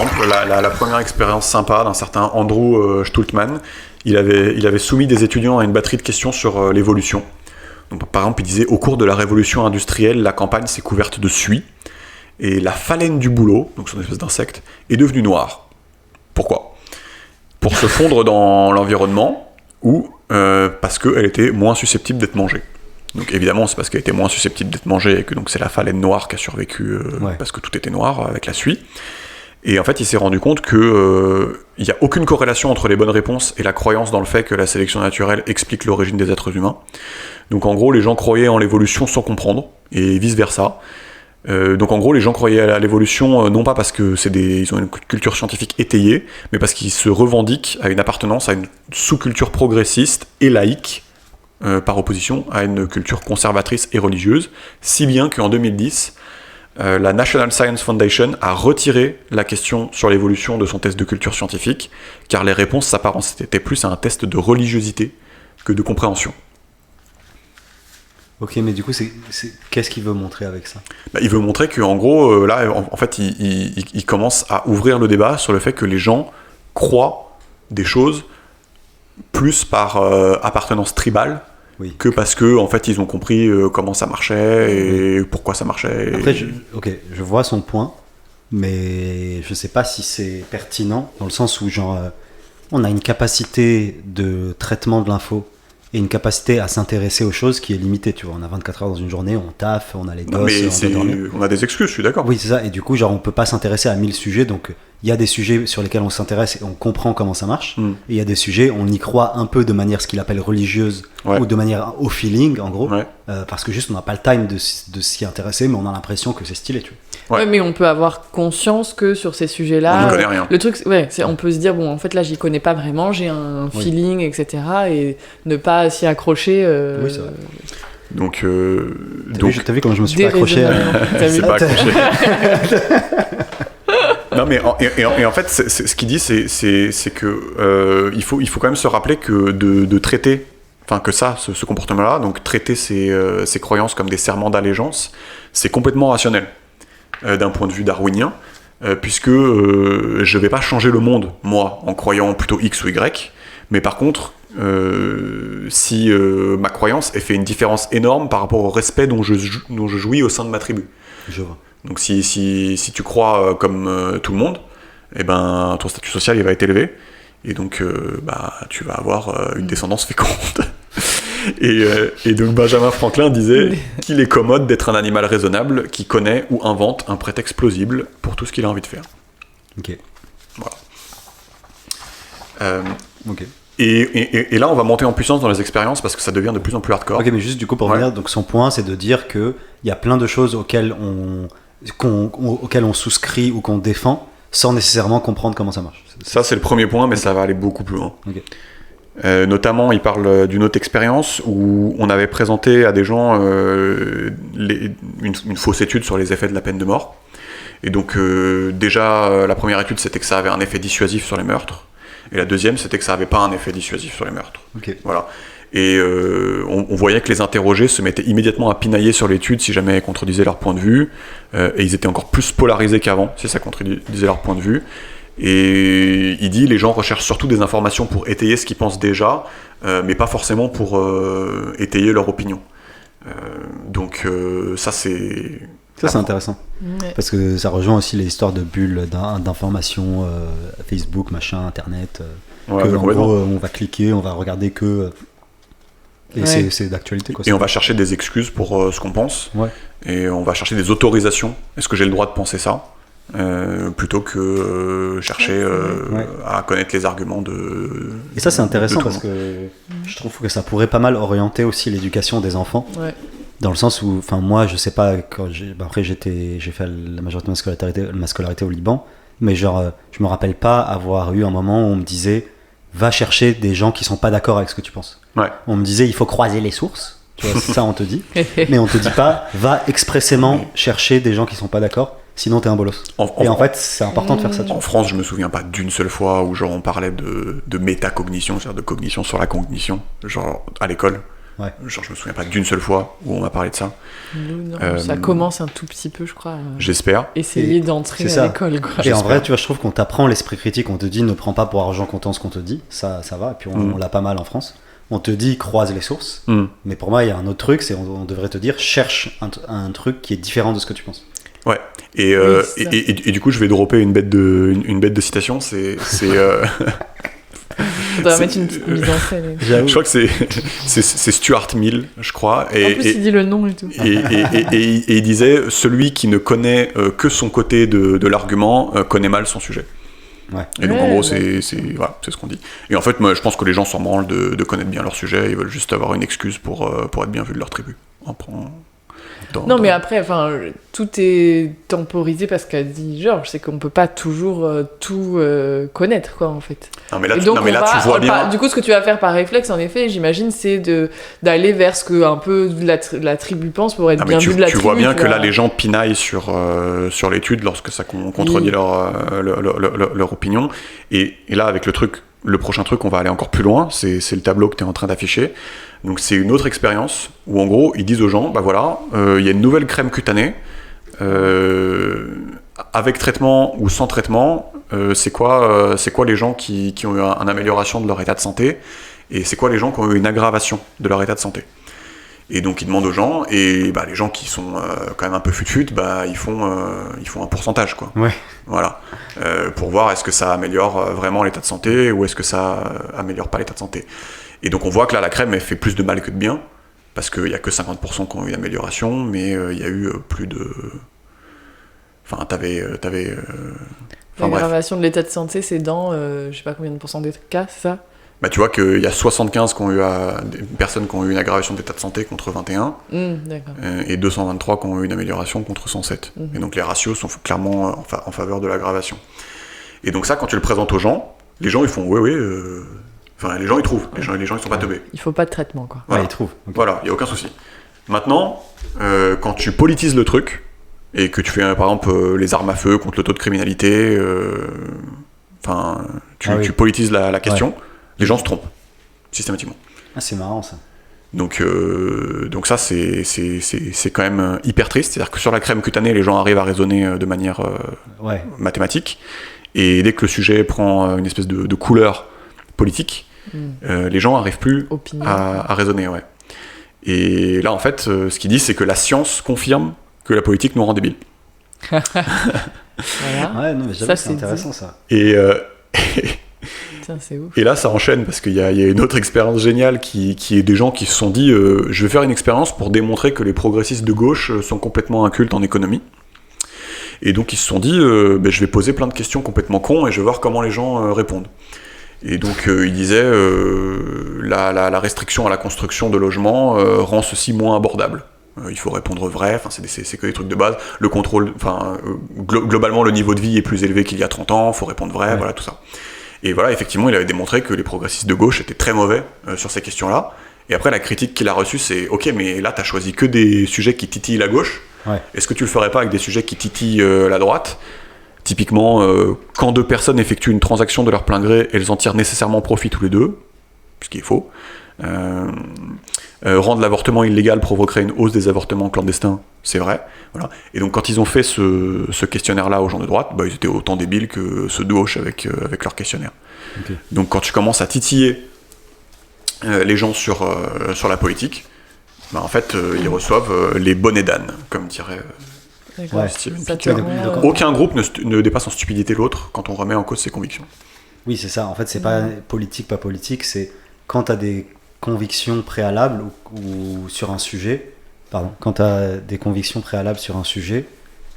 exemple, la première expérience sympa d'un certain Andrew Stultman. Il avait soumis des étudiants à une batterie de questions sur l'évolution. Donc, par exemple, il disait « Au cours de la révolution industrielle, la campagne s'est couverte de suie et la phalène du bouleau, donc son espèce d'insecte, est devenue noire. Pourquoi ? Pour se fondre dans l'environnement ou parce qu'elle était moins susceptible d'être mangée. Donc évidemment, c'est parce qu'elle était moins susceptible d'être mangée et que donc c'est la phalène noire qui a survécu parce que tout était noir avec la suie. Et en fait, il s'est rendu compte que il n'y a aucune corrélation entre les bonnes réponses et la croyance dans le fait que la sélection naturelle explique l'origine des êtres humains. Donc en gros, les gens croyaient en l'évolution sans comprendre, et vice-versa. Donc en gros, les gens croyaient à l'évolution non pas parce que ils ont une culture scientifique étayée, mais parce qu'ils se revendiquent à une appartenance à une sous-culture progressiste et laïque, par opposition à une culture conservatrice et religieuse, si bien qu'en 2010, la National Science Foundation a retiré la question sur l'évolution de son test de culture scientifique, car les réponses s'apparentaient plus à un test de religiosité que de compréhension. Ok, mais du coup, qu'est-ce qu'il veut montrer avec ça ? Il veut montrer qu'en gros, là, en fait, il commence à ouvrir le débat sur le fait que les gens croient des choses plus par appartenance tribale que parce que en fait, ils ont compris comment ça marchait et pourquoi ça marchait. Après, je vois son point, mais je sais pas si c'est pertinent, dans le sens où, genre, on a une capacité de traitement de l'info et une capacité à s'intéresser aux choses qui est limitée, tu vois. On a 24 heures dans une journée, on taffe, on a les gosses, on a des excuses, je suis d'accord. Oui, c'est ça, et du coup, genre, on peut pas s'intéresser à 1000 sujets, donc il y a des sujets sur lesquels on s'intéresse et on comprend comment ça marche, et il y a des sujets, on y croit un peu de manière, ce qu'il appelle religieuse, ou de manière au feeling, en gros, parce que juste, on n'a pas le time de s'y intéresser, mais on a l'impression que c'est stylé, tu vois. Ouais, mais on peut avoir conscience que sur ces sujets-là, on n'y connaît rien. Le truc, on peut se dire, bon, en fait, là, j'y connais pas vraiment, j'ai un feeling, etc., et ne pas s'y accrocher. Oui, c'est vrai. Donc, t'as vu comment je me suis pas accroché C'est pas accroché. Non, mais en fait, ce qu'il dit, c'est que il faut quand même se rappeler que de traiter, enfin que ce comportement-là, donc traiter ces croyances comme des serments d'allégeance, c'est complètement rationnel d'un point de vue darwinien, puisque je vais pas changer le monde, moi, en croyant plutôt X ou Y, mais par contre, si ma croyance elle fait une différence énorme par rapport au respect dont je jouis au sein de ma tribu. Je vois. Donc si tu crois comme tout le monde, eh ben, ton statut social il va être élevé, et donc tu vas avoir une descendance féconde. Et donc Benjamin Franklin disait qu'il est commode d'être un animal raisonnable qui connaît ou invente un prétexte plausible pour tout ce qu'il a envie de faire. Ok. Voilà. Ok. Et là, on va monter en puissance dans les expériences parce que ça devient de plus en plus hardcore. Ok, mais juste du coup, pour revenir, donc son point, c'est de dire qu'il y a plein de choses auxquelles on souscrit ou qu'on défend sans nécessairement comprendre comment ça marche. Ça, c'est le premier point, mais ça va aller beaucoup plus loin. Ok. Notamment, il parle d'une autre expérience où on avait présenté à des gens une fausse étude sur les effets de la peine de mort. Et donc, déjà, la première étude, c'était que ça avait un effet dissuasif sur les meurtres. Et la deuxième, c'était que ça n'avait pas un effet dissuasif sur les meurtres. Okay. Voilà. Et on voyait que les interrogés se mettaient immédiatement à pinailler sur l'étude si jamais elle contredisait leur point de vue. Et ils étaient encore plus polarisés qu'avant si ça contredisait leur point de vue. Et il dit les gens recherchent surtout des informations pour étayer ce qu'ils pensent déjà, mais pas forcément pour étayer leur opinion. Donc ça c'est... Ça c'est intéressant, parce que ça rejoint aussi les histoires de bulles d'informations, Facebook, machin, Internet, en gros on va cliquer, on va regarder que... Et c'est d'actualité, quoi. Et on va chercher des excuses pour ce qu'on pense, et on va chercher des autorisations. Est-ce que j'ai le droit de penser ça plutôt que chercher à connaître les arguments de... Et ça c'est intéressant parce que je trouve que ça pourrait pas mal orienter aussi l'éducation des enfants. Dans le sens où, enfin moi je sais pas, après j'ai fait la majorité de ma scolarité au Liban, mais genre je me rappelle pas avoir eu un moment où on me disait va chercher des gens qui sont pas d'accord avec ce que tu penses. On me disait il faut croiser les sources, tu vois, ça on te dit, mais on te dit pas va expressément chercher des gens qui sont pas d'accord, sinon t'es un bolos. Et en fait c'est important de faire ça. En France je me souviens pas d'une seule fois où genre on parlait de métacognition, c'est-à-dire de cognition sur la cognition, genre à l'école. Ouais. Genre, je me souviens pas d'une seule fois où on m'a parlé de ça. Non, ça commence un tout petit peu, je crois. J'espère. Essayer d'entrer à l'école, quoi. Et en vrai, tu vois, je trouve qu'on t'apprend l'esprit critique. On te dit ne prends pas pour argent comptant ce qu'on te dit. Ça va. Et puis on l'a pas mal en France. On te dit croise les sources. Mais pour moi, il y a un autre truc, c'est on devrait te dire cherche un truc qui est différent de ce que tu penses. Ouais. Et du coup, je vais dropper une bête de citation. C'est Faudrait mettre une petite mise en scène. Je crois que c'est Stuart Mill, je crois. En plus, il dit le nom et tout. Et il disait celui qui ne connaît que son côté de l'argument connaît mal son sujet. Ouais. Et donc en gros, c'est ce qu'on dit. Et en fait, moi, je pense que les gens s'en branlent de connaître bien leur sujet. Ils veulent juste avoir une excuse pour être bien vu de leur tribu. Mais après, tout est temporisé parce qu'a dit Georges, c'est qu'on peut pas toujours tout connaître, quoi, en fait. Non, mais là, tu vois bien. Du coup, ce que tu vas faire par réflexe, en effet, j'imagine, c'est d'aller vers ce que un peu la tribu pense pour être bien vu de la tribu. Tu vois bien que là, les gens pinaillent sur l'étude lorsque ça contredit leur opinion. Et là, avec le prochain truc, on va aller encore plus loin. C'est le tableau que tu es en train d'afficher. Donc c'est une autre expérience où en gros ils disent aux gens bah voilà, il y a une nouvelle crème cutanée avec traitement ou sans traitement, c'est quoi les gens qui ont eu une amélioration de leur état de santé et c'est quoi les gens qui ont eu une aggravation de leur état de santé. Et donc ils demandent aux gens et bah, les gens qui sont quand même un peu fut-fut, bah, ils font un pourcentage, quoi. Ouais. Voilà. Pour voir est-ce que ça améliore vraiment l'état de santé ou est-ce que ça améliore pas l'état de santé. Et donc on voit que là la crème elle fait plus de mal que de bien parce qu'il n'y a que 50% qui ont eu une amélioration, mais il y a eu plus de... Enfin l'aggravation de l'état de santé, c'est dans je sais pas combien de pourcents des cas, c'est ça? Bah tu vois qu'il y a 75 personnes qui ont eu une aggravation d'état de santé contre 21 et 223 qui ont eu une amélioration contre 107. Et donc les ratios sont clairement en faveur de l'aggravation. Et donc ça, quand tu le présentes aux gens, les gens ils font les gens ils trouvent, les gens ils sont pas teubés. Il faut pas de traitement, quoi. Voilà. Ouais, ils trouvent. Okay. Voilà, il n'y a aucun souci. Maintenant, quand tu politises le truc, et que tu fais par exemple les armes à feu contre le taux de criminalité, tu politises la question, les gens se trompent, systématiquement. Ah, c'est marrant ça. Donc ça c'est quand même hyper triste, c'est-à-dire que sur la crème cutanée, les gens arrivent à raisonner de manière mathématique, et dès que le sujet prend une espèce de couleur politique, les gens n'arrivent plus à raisonner. Ouais. Et là, en fait, ce qu'il dit, c'est que la science confirme que la politique nous rend débiles. Voilà. Ouais, non, mais j'avoue, c'est intéressant ça. Et c'est ouf. Et là, ça enchaîne parce qu'il y a une autre expérience géniale qui est des gens qui se sont dit je vais faire une expérience pour démontrer que les progressistes de gauche sont complètement incultes en économie. Et donc, ils se sont dit je vais poser plein de questions complètement cons et je vais voir comment les gens répondent. Et donc il disait la restriction à la construction de logements rend ceci moins abordable. Il faut répondre vrai, c'est que des trucs de base. Le contrôle, globalement le niveau de vie est plus élevé qu'il y a 30 ans, il faut répondre vrai, voilà tout ça. Et voilà, effectivement, il avait démontré que les progressistes de gauche étaient très mauvais sur ces questions-là. Et après, la critique qu'il a reçue, c'est ok, mais là, t'as choisi que des sujets qui titillent la gauche. Ouais. Est-ce que tu le ferais pas avec des sujets qui titillent la droite ? Typiquement, quand deux personnes effectuent une transaction de leur plein gré, elles en tirent nécessairement profit tous les deux, ce qui est faux. Rendre l'avortement illégal provoquerait une hausse des avortements clandestins, c'est vrai. Voilà. Et donc quand ils ont fait ce questionnaire-là aux gens de droite, ils étaient autant débiles que ceux de gauche avec leur questionnaire. Okay. Donc quand tu commences à titiller les gens sur la politique, en fait ils reçoivent les bonnets d'âne, comme dirait... Steven Pinker. Aucun groupe ne dépasse en stupidité l'autre quand on remet en cause ses convictions. Oui, c'est ça. En fait, c'est pas politique, c'est quand tu as des convictions préalables ou sur un sujet. Pardon. Quand tu as des convictions préalables sur un sujet.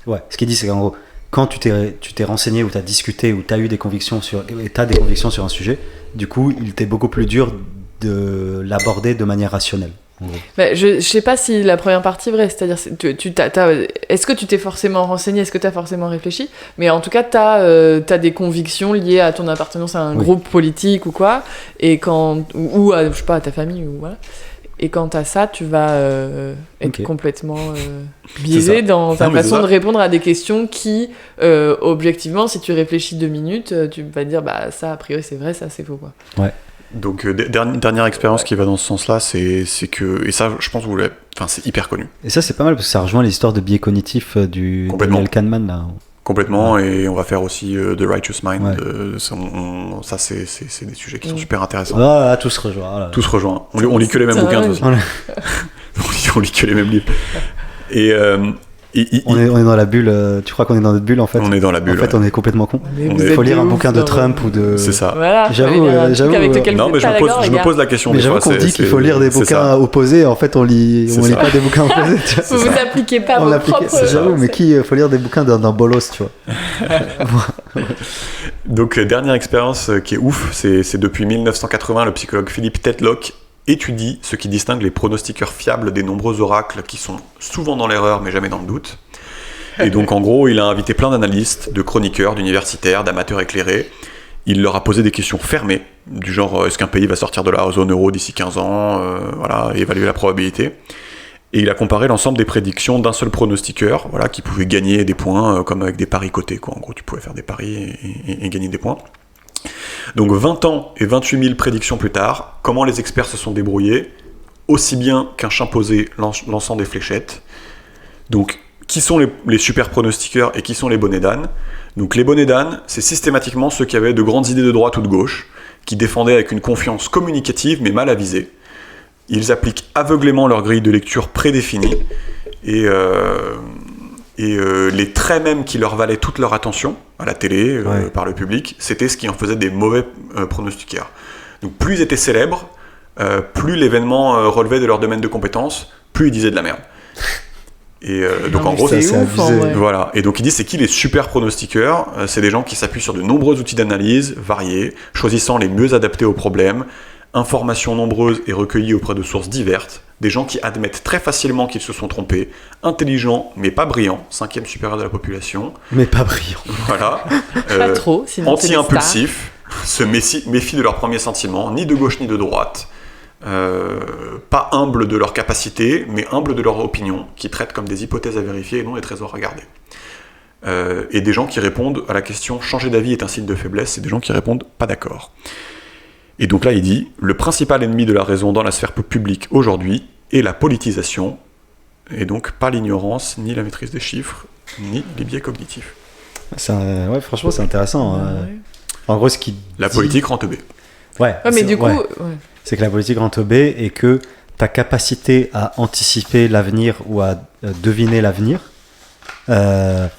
Ouais. Ce qu'il dit, c'est qu'en gros, quand tu t'es renseigné ou tu as discuté ou tu as eu des convictions sur un sujet, du coup, il t'est beaucoup plus dur de l'aborder de manière rationnelle. Je sais pas si la première partie est vraie, c'est-à-dire est-ce que tu t'es forcément renseigné, est-ce que tu as forcément réfléchi, mais en tout cas t'as des convictions liées à ton appartenance à un groupe politique ou quoi, et ou à, je sais pas, à ta famille ou voilà. Et quant à ça, tu vas être complètement biaisé dans ta façon de répondre à des questions qui, objectivement, si tu réfléchis 2 minutes, tu vas te dire ça a priori c'est vrai, ça c'est faux, quoi. Ouais. Donc, dernière expérience qui va dans ce sens-là, c'est que, et ça, je pense que c'est hyper connu. Et ça, c'est pas mal parce que ça rejoint les histoires de biais cognitifs du Daniel Kahneman, là. Complètement, et on va faire aussi The Righteous Mind. Ça, c'est des sujets qui sont super intéressants. Ah, tout se rejoint. Tout se rejoint. On lit que les mêmes bouquins, de toute façon. On lit que les mêmes livres. Et on est dans la bulle. Tu crois qu'on est dans notre bulle en fait? On est dans la bulle. En fait, on est complètement con. Il faut lire un bouquin de Trump ou de. C'est ça. Voilà, j'avoue. Non, mais je me pose la question. Mais j'avoue qu'on dit qu'il faut lire des bouquins opposés. En fait, on lit pas des bouquins opposés. Vous appliquez pas vos propres. J'avoue, mais faut lire des bouquins d'un bolos, tu vois. Donc, dernière expérience qui est ouf, c'est depuis 1980, le psychologue Philip Tetlock étudie ce qui distingue les pronostiqueurs fiables des nombreux oracles qui sont souvent dans l'erreur mais jamais dans le doute. Et donc en gros, il a invité plein d'analystes, de chroniqueurs, d'universitaires, d'amateurs éclairés. Il leur a posé des questions fermées, du genre est-ce qu'un pays va sortir de la zone euro d'ici 15 ans, et évaluer la probabilité. Et il a comparé l'ensemble des prédictions d'un seul pronostiqueur, qui pouvait gagner des points comme avec des paris cotés, quoi. En gros, tu pouvais faire des paris et gagner des points. Donc 20 ans et 28 000 prédictions plus tard, comment les experts se sont débrouillés, aussi bien qu'un chimpanzé lançant des fléchettes. Donc, qui sont les super pronostiqueurs et qui sont les bonnets d'âne? Donc les bonnets d'âne, c'est systématiquement ceux qui avaient de grandes idées de droite ou de gauche, qui défendaient avec une confiance communicative mais mal avisée. Ils appliquent aveuglément leur grille de lecture prédéfinie, et les traits même qui leur valaient toute leur attention à la télé, par le public, c'était ce qui en faisait des mauvais pronostiqueurs. Donc plus ils étaient célèbres, plus l'événement relevait de leur domaine de compétences, plus ils disaient de la merde. Et donc en gros, c'est ouf, voilà. Et donc il dit c'est qui les super pronostiqueurs? C'est des gens qui s'appuient sur de nombreux outils d'analyse variés, choisissant les mieux adaptés aux problèmes, informations nombreuses et recueillies auprès de sources diverses, des gens qui admettent très facilement qu'ils se sont trompés, intelligents mais pas brillants, 5e supérieur de la population. Mais pas brillants. Voilà. Pas trop, sinon anti-impulsifs, se méfient de leurs premiers sentiments, ni de gauche ni de droite. Pas humbles de leurs capacités, mais humbles de leur opinion, qui traitent comme des hypothèses à vérifier et non des trésors à garder. Et des gens qui répondent à la question « changer d'avis est un signe de faiblesse », c'est des gens qui répondent « pas d'accord ». Et donc là, il dit « le principal ennemi de la raison dans la sphère publique aujourd'hui est la politisation, et donc pas l'ignorance, ni la maîtrise des chiffres, ni les biais cognitifs. » Franchement, c'est intéressant. En gros, la politique rend teubé. Mais du coup... C'est que la politique rend teubé et que ta capacité à anticiper l'avenir ou à deviner l'avenir, elle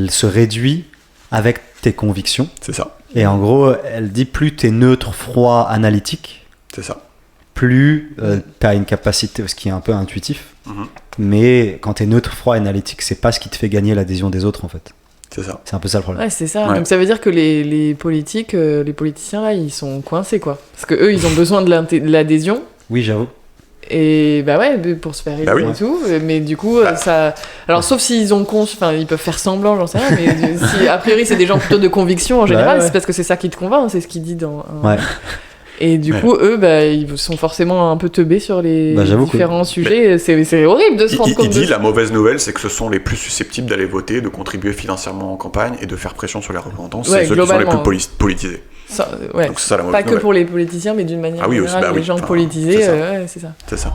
se réduit avec tes convictions. C'est ça. Et en gros, elle dit plus t'es neutre, froid, analytique. C'est ça. Plus t'as une capacité, ce qui est un peu intuitif. Mais quand t'es neutre, froid, analytique, c'est pas ce qui te fait gagner l'adhésion des autres en fait. C'est ça. C'est un peu ça le problème. Ouais, c'est ça. Ouais. Donc ça veut dire que les politiciens là, ils sont coincés quoi. Parce que eux, ils ont besoin de l'adhésion. Oui, j'avoue. Et pour se faire élire et tout. Mais du coup, ça. Alors sauf s'ils ont ils peuvent faire semblant, j'en sais rien. Mais si a priori c'est des gens plutôt de conviction en général, c'est parce que c'est ça qui te convainc. C'est ce qu'il dit dans. Et du coup, eux, ils sont forcément un peu teubés sur les différents sujets. C'est horrible de se rendre compte. Il dit la mauvaise nouvelle, c'est que ce sont les plus susceptibles d'aller voter, de contribuer financièrement en campagne et de faire pression sur les représentants. C'est ceux qui sont les plus politisés. Ça, donc c'est ça la mauvaise pas nouvelle. que pour les politiciens, mais d'une manière générale, les gens politisés, c'est ça. C'est ça.